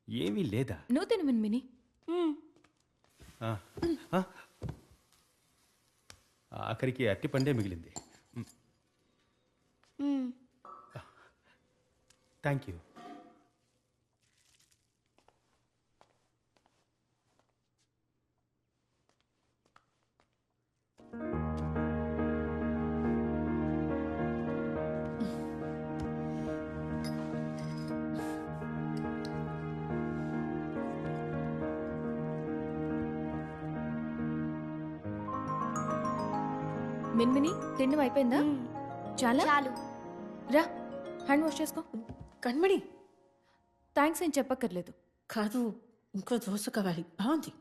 ఏమీ లేదా? నువ్వు తిను మిన్మిని. ఆ, ఆ. ఆఖరికి అట్టి పండే మిగిలింది. Thank you. మిన్మిని తిండి అయిపోయిందా? చాలా చాలు. రా, హ్యాండ్ వాష్ చేసుకో. కண்మణి థ్యాంక్స్ ఏం చెప్పక్కర్లేదు. కాదు, ఇంకో దోశ కావాలి. బాగుంది.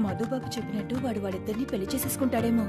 మధుబాబు చెప్పినట్టు వాడు వాళ్ళిద్దరిని పెళ్లి చేసేసుకుంటాడేమో.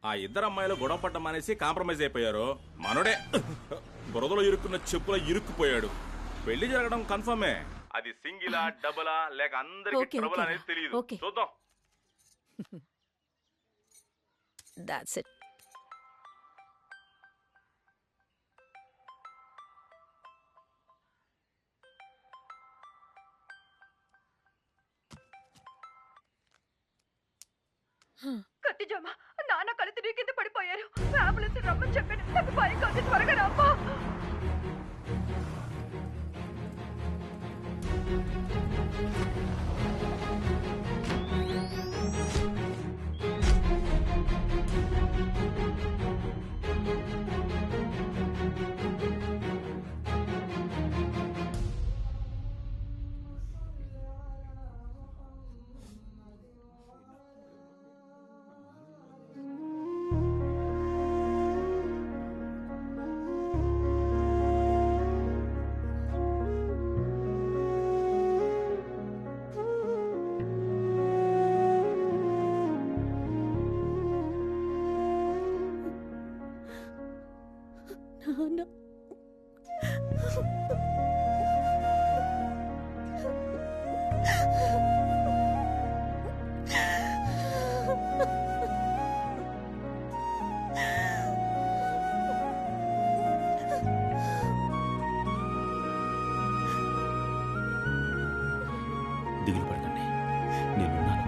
ఆ ఇద్దరు అమ్మాయిలు గొడవ పట్టం మానేసి కాంప్రమైజ్ అయిపోయారు. మనోడే బురదలో ఇరుక్కున్న చెప్పులో ఇరుక్కుపోయాడు. పెళ్లి జరగడం కన్ఫర్మే. అది సింగిలా డబులా లేక అందరికి ట్రబుల్ అనేది తెలియదు. చూద్దాం. That's it. కత్తిజామ నాన్న కళ్ళు తిరిగి కింద పడిపోయారు. అంబులెన్స్ రమ్మని చెప్పాను. నాకు భయం కాదు. త్వరగా రామ్మా. దిగులు పడకండి, నేనున్నాను.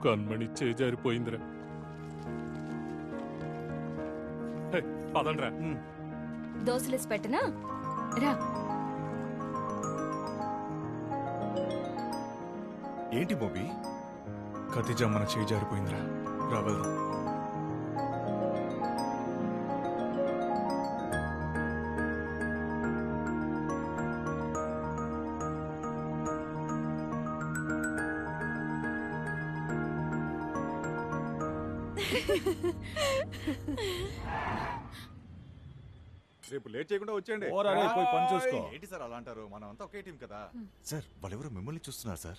కన్మణి చేజారిపోయిందిరా. పదండ్రా. దోశలేసి పెట్టనా? రా. ఏంటి బోబీ? ఖతిజా మన చేజారిపోయిందిరా, రావద్దు. రేపు లేట్ చేయకుండా వచ్చేయండి. పోయి పని చూసుకో. ఏంటి సార్ అలా అంటారు? మనం అంతా ఒకే టీం కదా. సార్ వాళ్ళెవరో మిమ్మల్ని చూస్తున్నారు సార్.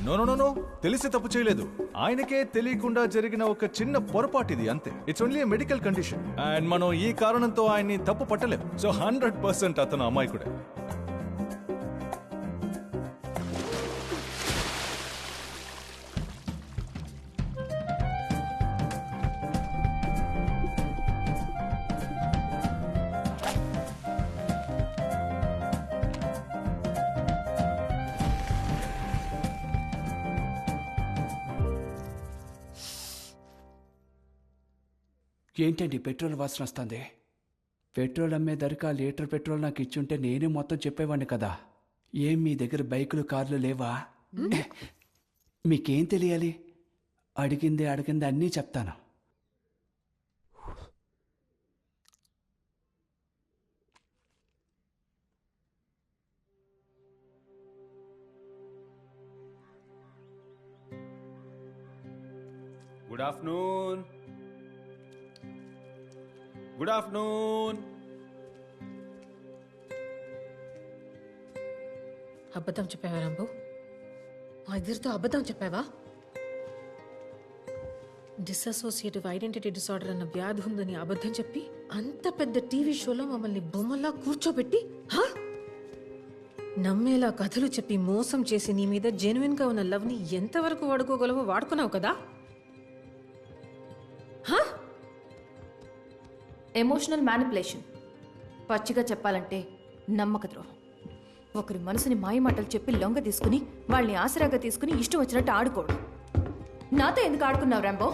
నో తెలిసి తప్పు చేయలేదు. ఆయనకే తెలియకుండా జరిగిన ఒక చిన్న పొరపాటు ఇది, అంతే. It's only medical condition and మనం ఈ కారణంతో ఆయన్ని తప్పు పట్టలేము. సో 100% అతను అమాయకుడే. ఏంటండి పెట్రోల్ వాసన వస్తుంది? పెట్రోల్ అమ్మే ధరకు ఆ లీటర్ పెట్రోల్ నాకు ఇచ్చుంటే నేనే మొత్తం చెప్పేవాడిని కదా. ఏం మీ దగ్గర బైకులు కార్లు లేవా? మీకేం తెలియాలి? అడిగింది అన్నీ చెప్తాను. Good afternoon. Good afternoon. అబద్ధం చెప్పావా రాంబు? మా ఇద్దరితో అబద్ధం చెప్పావా? డిసోసియేటివ్ ఐడెంటిటీ డిసార్డర్ అన్న వ్యాధి ఉందని అబద్ధం చెప్పి అంత పెద్ద టీవీ షోలో మమ్మల్ని బొమ్మల్లా కూర్చోబెట్టి నమ్మేలా కథలు చెప్పి మోసం చేసి నీ మీద జెన్యున్ గా ఉన్న లవ్ ని ఎంతవరకు వాడుకోగలవో వాడుకున్నావు కదా. Emotional manipulation. పచ్చిగా చెప్పాలంటే నమ్మక ద్రోహం. ఒకరి మనసుని మాయమాటలు చెప్పి లొంగ తీసుకుని వాళ్ళని ఆసరాగా తీసుకుని ఇష్టం వచ్చినట్టు ఆడుకోవడం. నాతో ఎందుకు ఆడుకున్నావు రాంబో?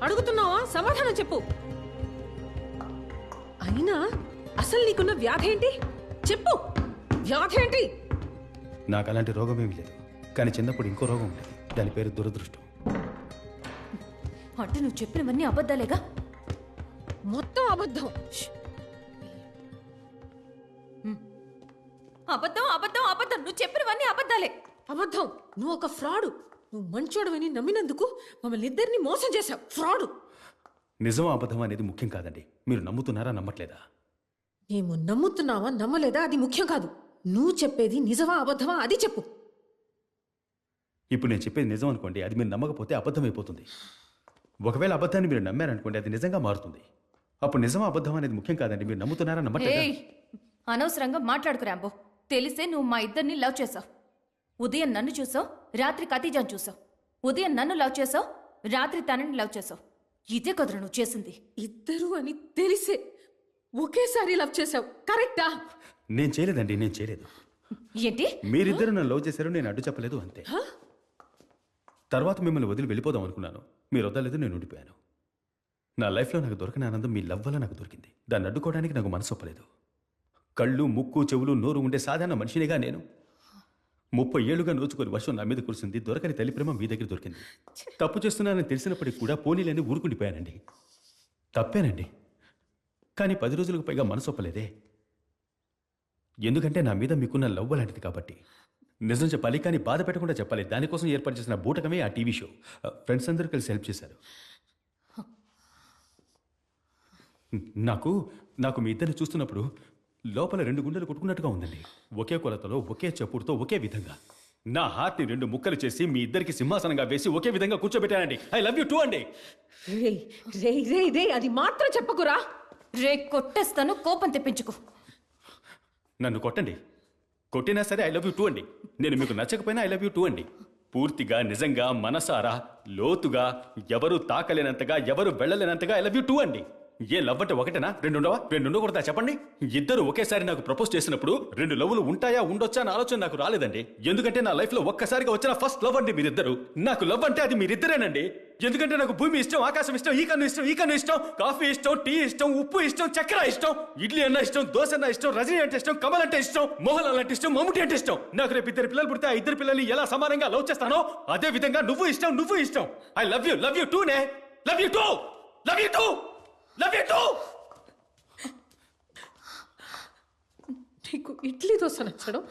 అడుగుతున్నావా? సమాధానం చెప్పు. అయినా అసలు నీకున్న వ్యాధి ఏంటి? చెప్పు, వ్యాధి ఏంటి? నాకు అలాంటి రోగం ఏమీ లేదు, కానీ చిన్నప్పుడు ఇంకో రోగం ఉండేది. దాని పేరు దురదృష్టం. అంటే నువ్వు చెప్పినవన్నీ అబద్ధాలేగా? మొత్తం అబద్ధం. అబద్ధం అబద్ధం అబద్ధం. నువ్వు చెప్పినవన్నీ అబద్ధాలే. అబద్ధం. నువ్వు ఒక ఫ్రాడు. నువ్వు మంచోడవని నమ్మినందుకు మమ్మల్ని ఇద్దరిని మోసం చేశావు. ఫ్రాడు. నిజం అబద్ధం అనేది ముఖ్యం కాదండి. మీరు నమ్ముతున్నారా నమ్మట్లేదా? మేము నమ్ముతున్నావా నమ్మలేదా అది ముఖ్యం కాదు. నువ్వు చెప్పేది నిజమా అబద్ధమా అది చెప్పు. ఇప్పుడు నేను చెప్పేది నిజం అనుకోండి, అది మీరు నమ్మకపోతే అబద్ధం అయిపోతుంది. ఒకవేళ అబద్ధాన్ని మీరు నమ్మారనుకోండి, అది నిజంగా మారుతుంది. అప్పుడు నిజమా అబద్ధం అనేది ముఖ్యం కాదండి. మీరు నమ్ముతున్నారా నమ్మట్లేదా? అనవసరంగా మాట్లాడుకు రాంబో. తెలిసే నువ్వు మా ఇద్దరిని లవ్ చేసావు. ఉదయం నన్ను చూసావు, రాత్రి ఖతీజాను చూసావు. ఉదయం నన్ను లవ్ చేసావు, రాత్రి తనని లవ్ చేసావు. ఇదే కదరా నువ్వు చేసింది. ఇద్దరు అని తెలిసే ఒకేసారి లవ్ చేసావు, కరెక్టా? నేను చేయలేదండి, నేను చేయలేదు. ఏంటి? మీరిద్దరు నన్ను లవ్ చేశారు, నేను అడ్డు చెప్పలేదు, అంతే. తర్వాత మిమ్మల్ని వదిలి వెళ్ళిపోదాం అనుకున్నాను. మీరు వదలలేదు, నేను ఉండిపోయాను. నా లైఫ్లో నాకు దొరకని ఆనందం మీ లవ్ వల్ల నాకు దొరికింది. దాన్ని అడ్డుకోవడానికి నాకు మనసు ఒప్పలేదు. కళ్ళు, ముక్కు, చెవులు, నోరు ఉండే సాధారణ మనిషినిగా నేను 30 ఏళ్లుగా నోచుకొని వర్షం నా మీద కురిసింది. దొరకని తల్లి ప్రేమ మీ దగ్గర దొరికింది. తప్పు చేస్తున్నానని తెలిసినప్పటికీ కూడా పోనీలని ఊరుకుండిపోయానండి. తప్పేనండి, కానీ 10 రోజులకు పైగా మనసు ఒప్పలేదే. ఎందుకంటే నా మీద మీకున్న లవ్ లాంటిది కాబట్టి. నిజం చెప్పాలి, కానీ బాధ పెట్టకుండా చెప్పాలి. దానికోసం ఏర్పాటు చేసిన బూటకమే ఆ టీవీ షో. ఫ్రెండ్స్ అందరూ కలిసి హెల్ప్ చేశారు. నాకు మీ ఇద్దరిని చూస్తున్నప్పుడు లోపల 2 గుండెలు కొట్టుకున్నట్టుగా ఉందండి. ఒకే కొలతలో, ఒకే చప్పుడుతో, ఒకే విధంగా. నా హార్ట్ని 2 ముక్కలు చేసి మీ ఇద్దరికి సింహాసనంగా వేసి ఒకే విధంగా కూర్చోబెట్టానండి. ఐ లవ్ యూ టూ అండి. రే అది మాత్రం చెప్పకురా. రే కొట్టేస్తాను, కోపం తెప్పించుకో. నన్ను కొట్టండి, కొట్టినా సరే ఐ లవ్ యూ టూ అండి. నేను మీకు నచ్చకపోయినా ఐ లవ్ యూ టూ అండి. పూర్తిగా, నిజంగా, మనసారా, లోతుగా, ఎవరు తాకలేనంతగా, ఎవరు వెళ్ళలేనంతగా ఐ లవ్ యూ టూ అండి. ఏ లవ్ అంటే ఒకటేనా? 2 ఉండవా? 2 ఉండకూడదా చెప్పండి? ఇద్దరు ఒకేసారి నాకు ప్రపోజ్ చేసినప్పుడు 2 లవ్లు ఉంటాయా ఉండొచ్చా అన్న ఆలోచన నాకు రాలేదండి. ఎందుకంటే నా లైఫ్ లో ఒక్కసారిగా వచ్చిన ఫస్ట్ లవ్ అండి మీరిద్దరు. నాకు లవ్ అంటే అది మీరిద్దరేనండి. ఎందుకంటే నాకు భూమి ఇష్టం, ఆకాశం ఇష్టం, ఈ కన్ను ఇష్టం, కాఫీ ఇష్టం, టీ ఇష్టం, ఉప్పు ఇష్టం, చక్కెర ఇష్టం, ఇడ్లీ అన్న ఇష్టం, దోశ అన్న ఇష్టం, రజనీ అంటే ఇష్టం, కమల్ అంటే ఇష్టం, మోహన్ లాల్ అంటే ఇష్టం, మమ్ముటి అంటే ఇష్టం. నాకు రేపు 2 పిల్లలు పుడితే ఆ 2 పిల్లల్ని ఎలా సమానంగా లవ్ చేస్తానో అదే విధంగా నువ్వు ఇష్టం. ఐ లవ్ యూ టూనే. Love you too. నీకు ఇడ్లీ దోశ నచ్చడం,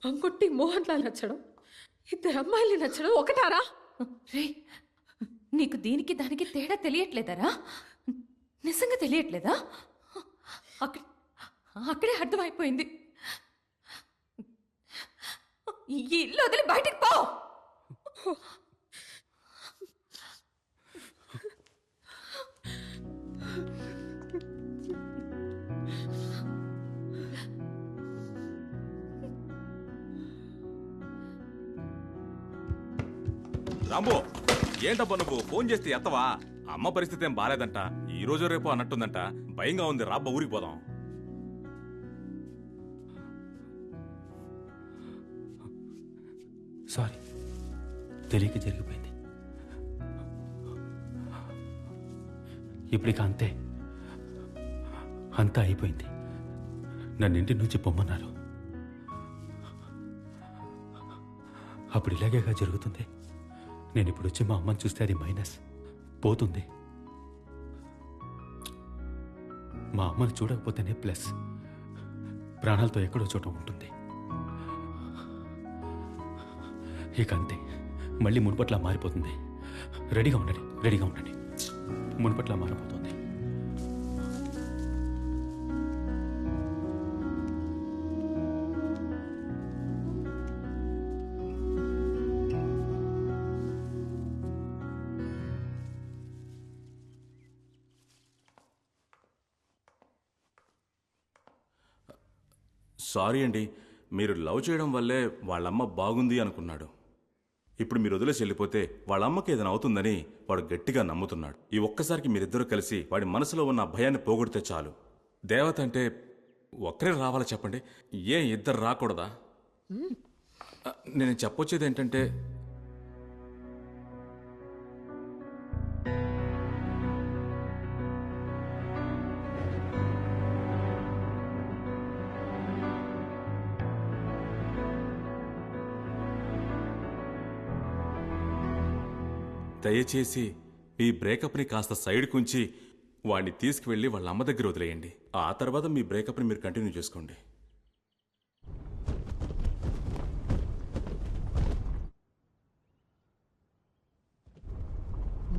అంగొట్టి మోహన్ లాల్ నచ్చడం, ఇద్దరు అమ్మాయిలు నచ్చడం ఒకటారా? రే, నీకు దీనికి దానికి తేడా తెలియట్లేదరా? నిజంగా తెలియట్లేదా? అక్కడే అర్థమైపోయింది. ఈ ఇల్లు వదిలి బయటికి పో. రాంబో, ఏంటబ్బా నువ్వు ఫోన్ చేస్తే ఎత్తవా? అమ్మ పరిస్థితి ఏం బాలేదంట, ఈ రోజు రేపు అన్నట్టుందంట. భయంగా ఉంది, రాబ్బా ఊరికి పోదాం. సారీ, తెలియక జరిగిపోయింది. ఇప్పటికి అంతే, అంతా అయిపోయింది. నన్ను ఇంటి నుంచి పొమ్మన్నారు. అప్పుడు ఇలాగేగా జరుగుతుంది. నేను ఇప్పుడు వచ్చి మా అమ్మని చూస్తే అది మైనస్ పోతుంది. మా అమ్మని చూడకపోతేనే ప్లస్. ప్రాణాలతో ఎక్కడో చోట ఉంటుంది. ఇక అంతే, మళ్ళీ మునుపట్లా మారిపోతుంది. రెడీగా ఉండండి, రెడీగా ఉండండి. మునుపట్లా మారిపోతుంది. సారీ అండి, మీరు లవ్ చేయడం వల్లే వాళ్ళమ్మ బాగుంది అనుకున్నాడు. ఇప్పుడు మీరు వదిలేసి వెళ్ళిపోతే వాళ్ళమ్మకి ఏదైనా అవుతుందని వాడు గట్టిగా నమ్ముతున్నాడు. ఈ ఒక్కసారికి మీరిద్దరూ కలిసి వాడి మనసులో ఉన్న భయాన్ని పోగొడితే చాలు. దేవత అంటే ఒక్కరే రావాలా చెప్పండి? ఏ ఇద్దరు రాకూడదా? నేను చెప్పొచ్చేది ఏంటంటే, దయచేసి మీ బ్రేకప్ని కాస్త సైడ్ కుంచి వాడిని తీసుకువెళ్ళి వాళ్ళ అమ్మ దగ్గర వదిలేయండి. ఆ తర్వాత మీ బ్రేకప్ని మీరు కంటిన్యూ చేసుకోండి.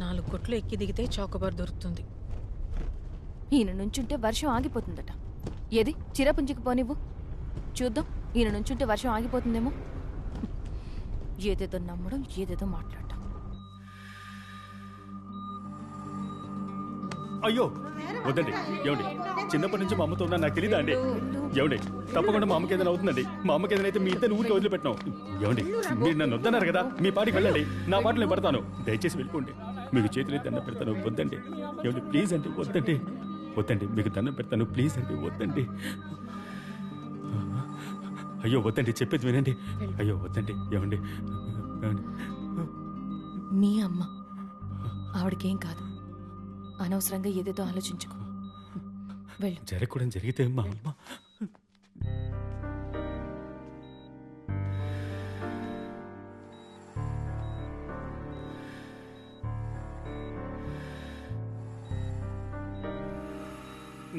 నాలుగు కొట్లు ఎక్కి దిగితే చౌకబార్ దొరుకుతుంది. ఈయన నుంచుంటే వర్షం ఆగిపోతుందట. ఏది చిరపుంజికి పోనివ్వు చూద్దాం. ఈయన నుంచుంటే వర్షం ఆగిపోతుందేమో. ఏదేదో నమ్మడం, ఏదేదో మాట్లాడటం. అయ్యో వద్దండి. ఏమండి, చిన్నప్పటి నుంచి మా అమ్మతో ఉన్నా నాకు తెలీదా అండి? ఏమండి, తప్పకుండా మా అమ్మకి ఏదైనా అవుతుందండి. మా అమ్మకి ఏదైనా అయితే మీ ఇద్దరు ఊరికి వదిలిపెట్టినాం. ఏమండి, మీరు నన్ను వద్దన్నారు కదా, మీ పాటికి వెళ్ళండి. నా పాటలు నేను పడతాను. దయచేసి వెళ్ళిపోండి. మీకు చేతులు దండం పెడతాను, వద్దండి. ఏమండి ప్లీజ్ అండి, వద్దండి, వద్దండి. మీకు దండం పెడతాను, ప్లీజ్ అండి, వద్దండి. అయ్యో వద్దండి, చెప్పేది వినండి. అయ్యో వద్దండి. ఏమండి, మీ అమ్మ, ఆవిడకేం కాదు. అనవసరంగా ఏదేదో ఆలోచించుకో. వెళ్ళు. జరగకూడదు జరిగితే మా అమ్మ.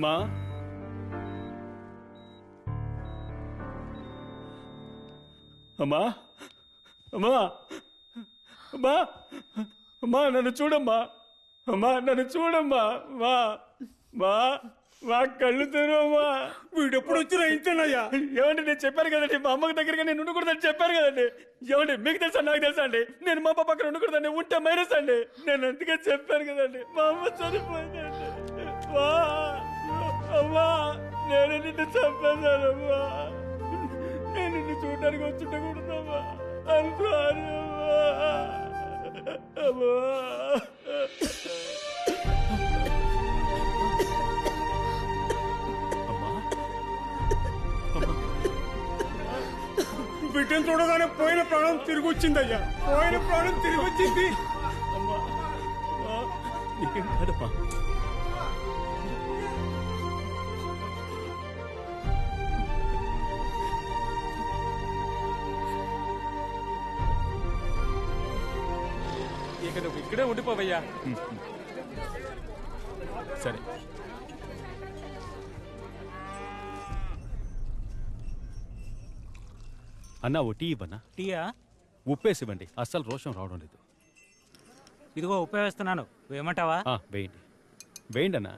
మా అమ్మా, అమ్మా, అమ్మా, అమ్మా, నన్ను చూడమ్మా. అమ్మా, నన్ను చూడమ్మా. మా మా మా కళ్ళు తెరవమ్మా. వీడెప్పుడు వచ్చినా ఇంతేనయ్యా. ఏమండి, నేను చెప్పాను కదండి, మా అమ్మకి దగ్గరగా నేను ఉండకూడదని చెప్పాను కదండి. ఏమండి, మీకు తెలుసా నాకు తెలుసా అండి? నేను మా అమ్మ పక్కన ఉండకూడదండి, ఉంటే మైనస్ అండి. నేను అందుకే చెప్పాను కదండి, మా అమ్మ చనిపోయిందండి. మా అమ్మా, నేను నిన్ను చంపేశానమ్మా. నేను నిన్ను చూడడానికి వచ్చుండకూడదమ్మా. సారీ అమ్మా. బిడ్డను చూడగానే పోయిన ప్రాణం తిరిగి వచ్చిందయ్యా. పోయిన ప్రాణం తిరిగి వచ్చింది. ఇక నువ్వు ఇక్కడే ఉండిపోవయ్యా. సరే. అన్నా, ఓ టీ ఇవ్వన్నా? టీయా? ఉప్పేసివ్వండి, అస్సలు రోషం రావడం లేదు. ఇదిగో ఉపయోగిస్తున్నాను, వేయమంటావా? వేయండి వేయండి అన్న.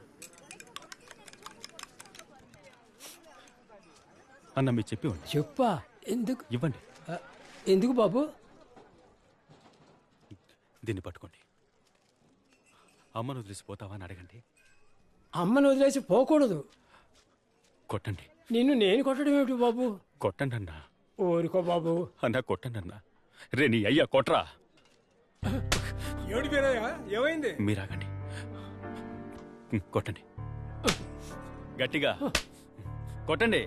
అన్న మీరు చెప్పివ్వండి. చెప్పా ఎందుకు ఇవ్వండి. ఎందుకు బాబు? దీన్ని పట్టుకోండి. అమ్మను వదిలేసిపోతావా అని అడగండి. అమ్మను వదిలేసి పోకూడదు. కొట్టండి. నిన్ను నేను కొట్టడం ఏమిటి బాబు? కొట్టండి అన్నా. ఊరుకో బాబు. అన్నా కొట్టండి అన్నా. రే నీ అయ్యా కొట్రా. ఏమిటి వీరయ్య, ఏమైంది? మీరాగండి. కొట్టండి గట్టిగా కొట్టండి.